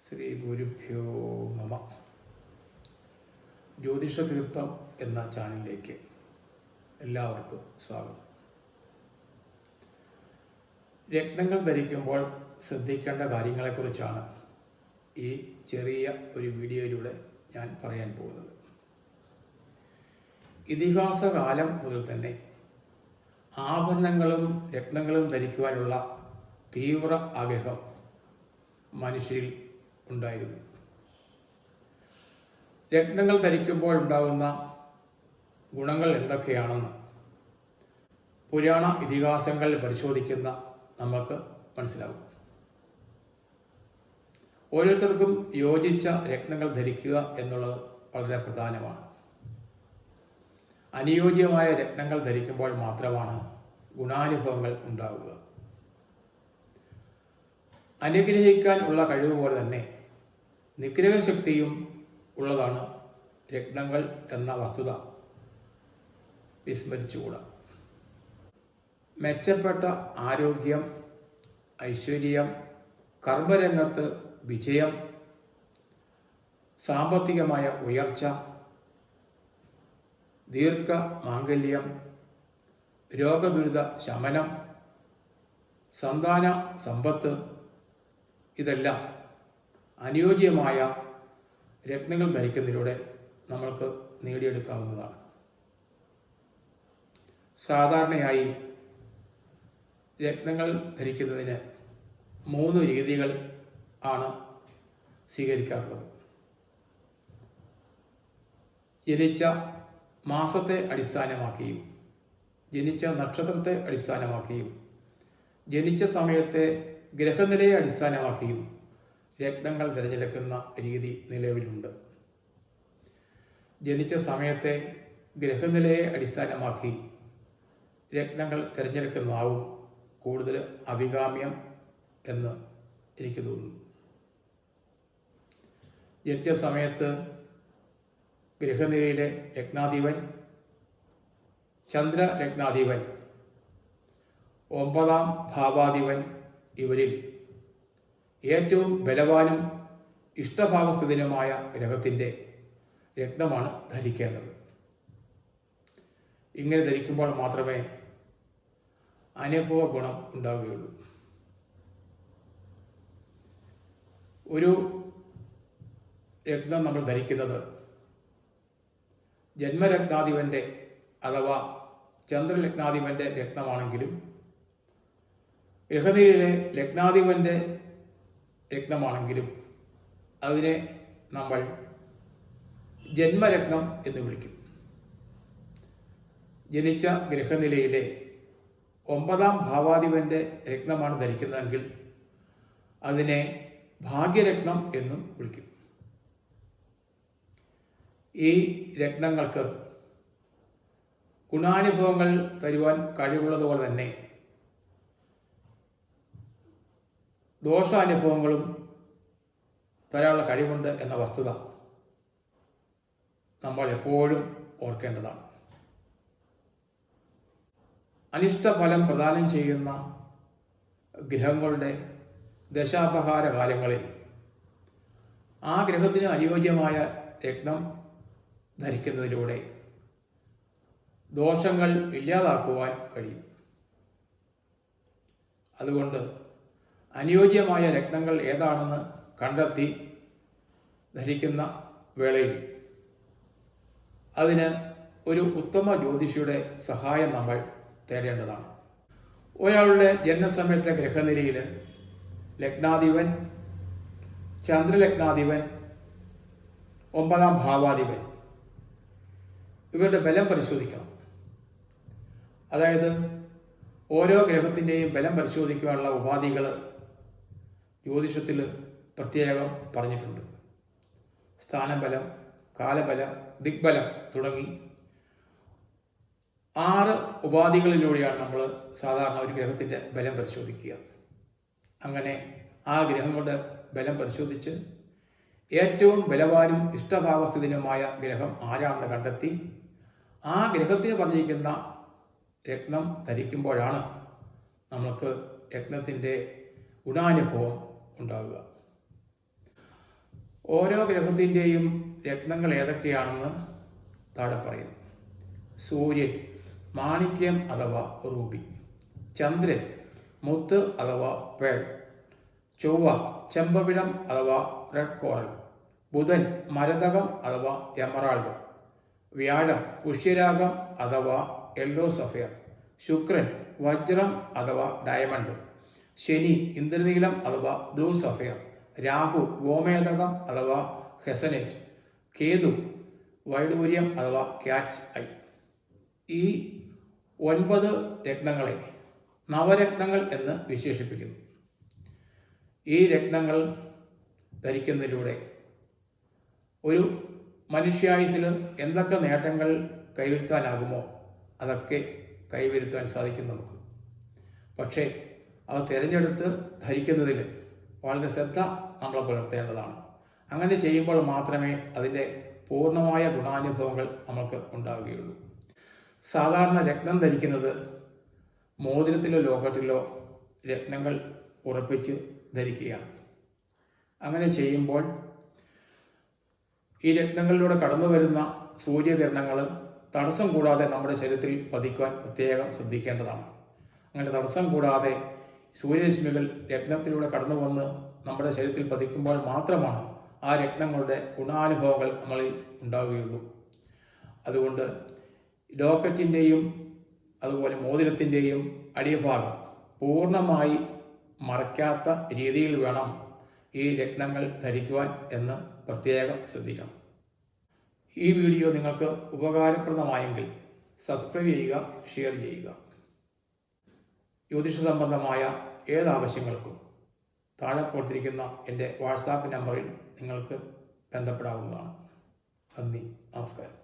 ശ്രീ ഗുരുഭ്യോ നമ. ജ്യോതിഷ തീർത്ഥം എന്ന ചാനലിലേക്ക് എല്ലാവർക്കും സ്വാഗതം. രത്നങ്ങൾ ധരിക്കുമ്പോൾ ശ്രദ്ധിക്കേണ്ട കാര്യങ്ങളെക്കുറിച്ചാണ് ഈ ചെറിയ ഒരു വീഡിയോയിലൂടെ ഞാൻ പറയാൻ പോകുന്നത്. ഇതിഹാസ കാലം മുതൽ തന്നെ ആഭരണങ്ങളും രത്നങ്ങളും ധരിക്കുവാനുള്ള തീവ്ര ആഗ്രഹം മനുഷ്യരിൽ ഉണ്ടായിരുന്നു. രത്നങ്ങൾ ധരിക്കുമ്പോൾ ഉണ്ടാകുന്ന ഗുണങ്ങൾ എന്തൊക്കെയാണെന്ന് പുരാണ ഇതിഹാസങ്ങൾ പരിശോധിക്കുന്ന നമുക്ക് മനസ്സിലാകും. ഓരോരുത്തർക്കും യോജിച്ച രത്നങ്ങൾ ധരിക്കുക എന്നുള്ളത് വളരെ പ്രധാനമാണ്. അനുയോജ്യമായ രത്നങ്ങൾ ധരിക്കുമ്പോൾ മാത്രമാണ് ഗുണാനുഭവങ്ങൾ ഉണ്ടാവുക. അനുഗ്രഹിക്കാൻ ഉള്ള കഴിവ് പോലെ തന്നെ നിഗ്രഹശക്തിയും ഉള്ളതാണ് രത്നങ്ങൾ എന്ന വസ്തുത വിസ്മരിച്ചുകൂടാ. മെച്ചപ്പെട്ട ആരോഗ്യം, ഐശ്വര്യം, കർമ്മരംഗത്ത് വിജയം, സാമ്പത്തികമായ ഉയർച്ച, ദീർഘ മാംഗല്യം, രോഗദുരിത ശമനം, സന്താന സമ്പത്ത്, ഇതെല്ലാം അനുയോജ്യമായ രത്നങ്ങൾ ധരിക്കുന്നതിലൂടെ നമ്മൾക്ക് നേടിയെടുക്കാവുന്നതാണ്. സാധാരണയായി രത്നങ്ങൾ ധരിക്കുന്നതിന് 3 രീതികൾ ആണ് സ്വീകരിക്കാറുള്ളത്. ജനിച്ച മാസത്തെ അടിസ്ഥാനമാക്കിയും ജനിച്ച നക്ഷത്രത്തെ അടിസ്ഥാനമാക്കിയും ജനിച്ച സമയത്തെ ഗ്രഹനിലയെ അടിസ്ഥാനമാക്കിയും രത്നങ്ങൾ തിരഞ്ഞെടുക്കുന്ന രീതി നിലവിലുണ്ട്. ജനിച്ച സമയത്തെ ഗ്രഹനിലയെ അടിസ്ഥാനമാക്കി രത്നങ്ങൾ തിരഞ്ഞെടുക്കുന്നതാവും കൂടുതൽ അഭികാമ്യം എന്ന് എനിക്ക് തോന്നുന്നു. ജനിച്ച സമയത്ത് ഗ്രഹനിലയിലെ രത്നാധിപൻ, ചന്ദ്രരത്നാധിപൻ, 9ാം ഭാവാധിപൻ, ഇവരിൽ ഏറ്റവും ബലവാനും ഇഷ്ടഭാവസ്ഥിതനുമായ ഗ്രഹത്തിൻ്റെ രത്നമാണ് ധരിക്കേണ്ടത്. ഇങ്ങനെ ധരിക്കുമ്പോൾ മാത്രമേ അനുഭവ ഗുണം ഉണ്ടാവുകയുള്ളൂ. ഒരു രത്നം നമ്മൾ ധരിക്കുന്നത് ജന്മരത്നാധിപൻ്റെ അഥവാ ചന്ദ്രലഗ്നാധിപൻ്റെ രത്നമാണെങ്കിലും ഗ്രഹനിലയിലെ ലഗ്നാധിപൻ്റെ രത്നമാണെങ്കിലും അതിനെ നമ്മൾ ജന്മരത്നം എന്ന് വിളിക്കും. ജനിച്ച ഗ്രഹനിലയിലെ 9ാം ഭാവാധിപൻ്റെ രത്നമാണ് ധരിക്കുന്നതെങ്കിൽ അതിനെ ഭാഗ്യരത്നം എന്നും വിളിക്കും. ഈ രത്നങ്ങൾക്ക് ഗുണാനുഭവങ്ങൾ തരുവാൻ കഴിവുള്ളതുപോലെ തന്നെ ദോഷാനുഭവങ്ങളും തരാനുള്ള കഴിവുണ്ട് എന്ന വസ്തുത നമ്മൾ എപ്പോഴും ഓർക്കേണ്ടതാണ്. അനിഷ്ടഫലം പ്രദാനം ചെയ്യുന്ന ഗ്രഹങ്ങളുടെ ദശാപഹാര കാലങ്ങളിൽ ആ ഗ്രഹത്തിന് അനുയോജ്യമായ രത്നം ധരിക്കുന്നതിലൂടെ ദോഷങ്ങൾ ഇല്ലാതാക്കുവാൻ കഴിയും. അതുകൊണ്ട് അനുയോജ്യമായ രത്നങ്ങൾ ഏതാണെന്ന് കണ്ടെത്തി ധരിക്കുന്ന വേളയിൽ അതിന് ഒരു ഉത്തമ ജ്യോതിഷിയുടെ സഹായം നമ്മൾ തേടേണ്ടതാണ്. ഒരാളുടെ ജന്മസമയത്തെ ഗ്രഹനിലയിൽ ലഗ്നാധിപൻ, ചന്ദ്രലഗ്നാധിപൻ, 9ാം ഭാവാധിപൻ ഇവരുടെ ബലം പരിശോധിക്കണം. അതായത് ഓരോ ഗ്രഹത്തിൻ്റെയും ബലം പരിശോധിക്കുവാനുള്ള ഉപാധികൾ ജ്യോതിഷത്തിൽ പ്രത്യേകം പറഞ്ഞിട്ടുണ്ട്. സ്ഥാനബലം, കാലബലം, ദിഗ്ബലം തുടങ്ങി 6 ഉപാധികളിലൂടെയാണ് നമ്മൾ സാധാരണ ഒരു ഗ്രഹത്തിൻ്റെ ബലം പരിശോധിക്കുക. അങ്ങനെ ആ ഗ്രഹങ്ങളുടെ ബലം പരിശോധിച്ച് ഏറ്റവും ബലവാനും ഇഷ്ടഭാവസ്ഥിതനുമായ ഗ്രഹം ആരാണെന്ന് കണ്ടെത്തി ആ ഗ്രഹത്തിന് പറഞ്ഞിരിക്കുന്ന രത്നം ധരിക്കുമ്പോഴാണ് നമ്മൾക്ക് രത്നത്തിൻ്റെ ഗുണാനുഭവം ഉണ്ടാവുക. ഓരോ ഗ്രഹത്തിൻ്റെയും രത്നങ്ങൾ ഏതൊക്കെയാണെന്ന് താഴെ പറയുന്നു. സൂര്യൻ മാണിക്യം അഥവാ റൂബി, ചന്ദ്രൻ മുത്ത് അഥവാ പേൾ, ചൊവ്വ ചെമ്പവിഴം അഥവാ റെഡ് കോറൽ, ബുധൻ മരതകം അഥവാ എമറാൾഡ്, വ്യാഴം പുഷ്യരാഗം അഥവാ യെല്ലോ സഫയർ, ശുക്രൻ വജ്രം അഥവാ ഡയമണ്ട്, ശനി ഇന്ദ്രനീലം അഥവാ ബ്ലൂ സഫയർ, രാഹു ഗോമേതകം അഥവാ ഹെസനേറ്റ്, കേതു വൈഡൂര്യം അഥവാ ക്യാറ്റ്സ് ഐ. ഈ 9 രത്നങ്ങളെ നവരത്നങ്ങൾ എന്ന് വിശേഷിപ്പിക്കുന്നു. ഈ രത്നങ്ങൾ ധരിക്കുന്നതിലൂടെ ഒരു മനുഷ്യായുസ്സിൽ എന്തൊക്കെ നേട്ടങ്ങൾ കൈവരുത്താനാകുമോ അതൊക്കെ കൈവരുത്താൻ സാധിക്കും നമുക്ക്. പക്ഷേ അവ തിരഞ്ഞെടുത്ത് ധരിക്കുന്നതിൽ വളരെ ശ്രദ്ധ നമ്മൾ പുലർത്തേണ്ടതാണ്. അങ്ങനെ ചെയ്യുമ്പോൾ മാത്രമേ അതിൻ്റെ പൂർണ്ണമായ ഗുണാനുഭവങ്ങൾ നമുക്ക് ഉണ്ടാവുകയുള്ളൂ. സാധാരണ രത്നം ധരിക്കുന്നത് മോതിരത്തിലോ ലോക്കറ്റിലോ രത്നങ്ങൾ ഉറപ്പിച്ച് ധരിക്കുകയാണ്. അങ്ങനെ ചെയ്യുമ്പോൾ ഈ രത്നങ്ങളിലൂടെ കടന്നു വരുന്ന സൂര്യകിരണങ്ങൾ തടസ്സം കൂടാതെ നമ്മുടെ ശരീരത്തിൽ പതിക്കുവാൻ പ്രത്യേകം ശ്രദ്ധിക്കേണ്ടതാണ്. അങ്ങനെ തടസ്സം കൂടാതെ സൂര്യരശ്മികൾ രത്നത്തിലൂടെ കടന്നു വന്ന് നമ്മുടെ ശരീരത്തിൽ പതിക്കുമ്പോൾ മാത്രമാണ് ആ രത്നങ്ങളുടെ ഗുണാനുഭവങ്ങൾ നമ്മളിൽ ഉണ്ടാവുകയുള്ളൂ. അതുകൊണ്ട് ലോക്കറ്റിൻ്റെയും അതുപോലെ മോതിരത്തിൻ്റെയും അടിഭാഗം പൂർണ്ണമായി മറയ്ക്കാത്ത രീതിയിൽ വേണം ഈ രത്നങ്ങൾ ധരിക്കുവാൻ എന്ന് പ്രത്യേകം ശ്രദ്ധിക്കണം. ഈ വീഡിയോ നിങ്ങൾക്ക് ഉപകാരപ്രദമായെങ്കിൽ സബ്സ്ക്രൈബ് ചെയ്യുക, ഷെയർ ചെയ്യുക. ജ്യോതിഷ സംബന്ധമായ ഏതാവശ്യങ്ങൾക്കും താഴെ കൊടുത്തിരിക്കുന്ന എൻ്റെ വാട്സാപ്പ് നമ്പറിൽ നിങ്ങൾക്ക് ബന്ധപ്പെടാവുന്നതാണ്. നന്ദി, നമസ്കാരം.